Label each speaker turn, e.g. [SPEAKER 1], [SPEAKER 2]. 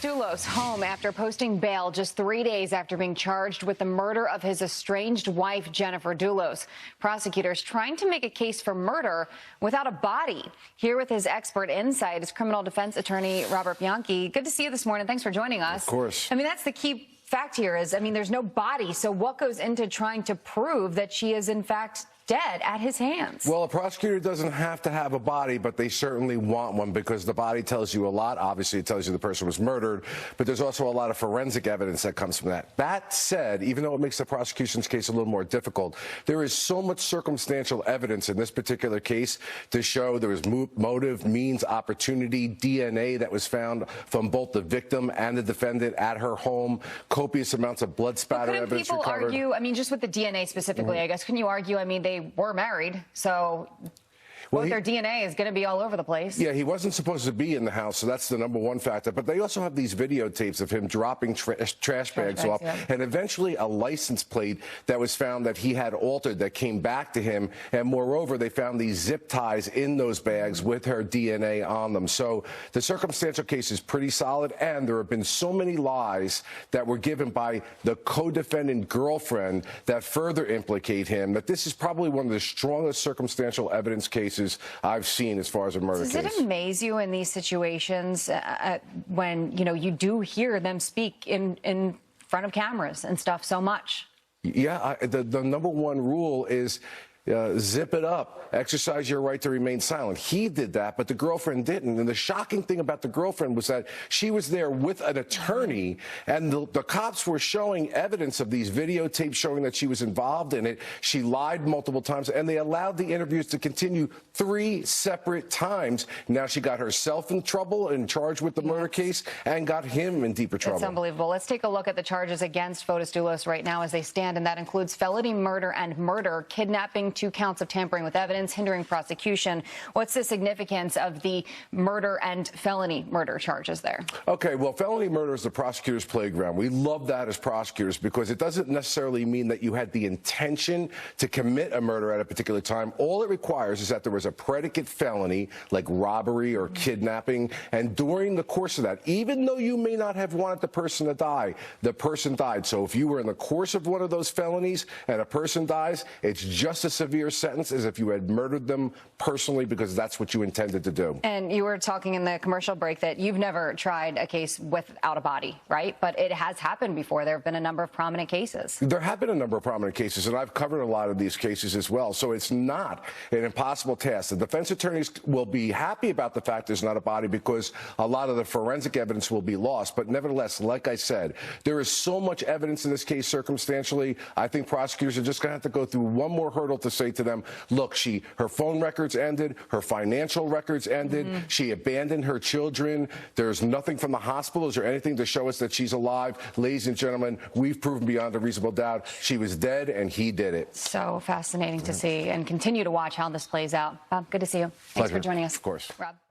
[SPEAKER 1] Dulos home after posting bail just 3 days after being charged with the murder of his estranged wife, Jennifer Dulos. Prosecutors trying to make a case for murder without a body. Here with his expert insight is criminal defense attorney Bob Bianchi. Good to see you this morning. Thanks for joining us.
[SPEAKER 2] Of course.
[SPEAKER 1] I mean, that's the key fact here is, there's no body. So what goes into trying to prove that she is, in fact, dead at his hands?
[SPEAKER 2] Well, a prosecutor doesn't have to have a body, but they certainly want one because the body tells you a lot. Obviously, it tells you the person was murdered, but there's also a lot of forensic evidence that comes from that. That said, even though it makes the prosecution's case a little more difficult, there is so much circumstantial evidence in this particular case to show there was motive, means, opportunity, DNA that was found from both the victim and the defendant at her home, copious amounts of blood spatter evidence recovered.
[SPEAKER 1] Couldn't people argue, just with the DNA specifically, I guess, couldn't you argue, they were married, so their DNA is going to be all over the place.
[SPEAKER 2] Yeah, he wasn't supposed to be in the house, so that's the number one factor. But they also have these videotapes of him dropping trash bags off, and eventually a license plate that was found that he had altered that came back to him. And moreover, they found these zip ties in those bags with her DNA on them. So the circumstantial case is pretty solid, and there have been so many lies that were given by the co-defendant girlfriend that further implicate him that this is probably one of the strongest circumstantial evidence cases I've seen as far as a murder case.
[SPEAKER 1] Does it amaze you in these situations when, you do hear them speak in front of cameras and stuff so much?
[SPEAKER 2] Yeah, the number one rule is zip it up. Exercise your right to remain silent. He did that, but the girlfriend didn't. And the shocking thing about the girlfriend was that she was there with an attorney, and the cops were showing evidence of these videotapes showing that she was involved in it. She lied multiple times, and they allowed the interviews to continue 3 separate times. Now she got herself in trouble and charged with the murder case and got him in deeper trouble.
[SPEAKER 1] It's unbelievable. Let's take a look at the charges against Fotis Dulos right now as they stand, and that includes felony murder and murder, kidnapping, 2 counts of tampering with evidence, hindering prosecution. What's the significance of the murder and felony murder charges there?
[SPEAKER 2] Okay, well, felony murder is the prosecutor's playground. We love that as prosecutors because it doesn't necessarily mean that you had the intention to commit a murder at a particular time. All it requires is that there was a predicate felony like robbery or kidnapping, and during the course of that, even though you may not have wanted the person to die, the person died. So if you were in the course of one of those felonies and a person dies, it's just as severe sentence as if you had murdered them personally because that's what you intended to do.
[SPEAKER 1] And you were talking in the commercial break that you've never tried a case without a body, right? But it has happened before. There have been a number of prominent cases.
[SPEAKER 2] There have been a number of prominent cases, and I've covered a lot of these cases as well. So it's not an impossible task. The defense attorneys will be happy about the fact there's not a body because a lot of the forensic evidence will be lost. But nevertheless, like I said, there is so much evidence in this case circumstantially. I think prosecutors are just going to have to go through one more hurdle to say to them, look, her phone records ended, her financial records ended, she abandoned her children, there's nothing from the hospitals or anything to show us that she's alive. Ladies and gentlemen, we've proven beyond a reasonable doubt she was dead and he did it.
[SPEAKER 1] So fascinating to see and continue to watch how this plays out. Bob, good to see you. Thanks
[SPEAKER 2] Pleasure.
[SPEAKER 1] for joining us.
[SPEAKER 2] Of course.
[SPEAKER 1] Rob.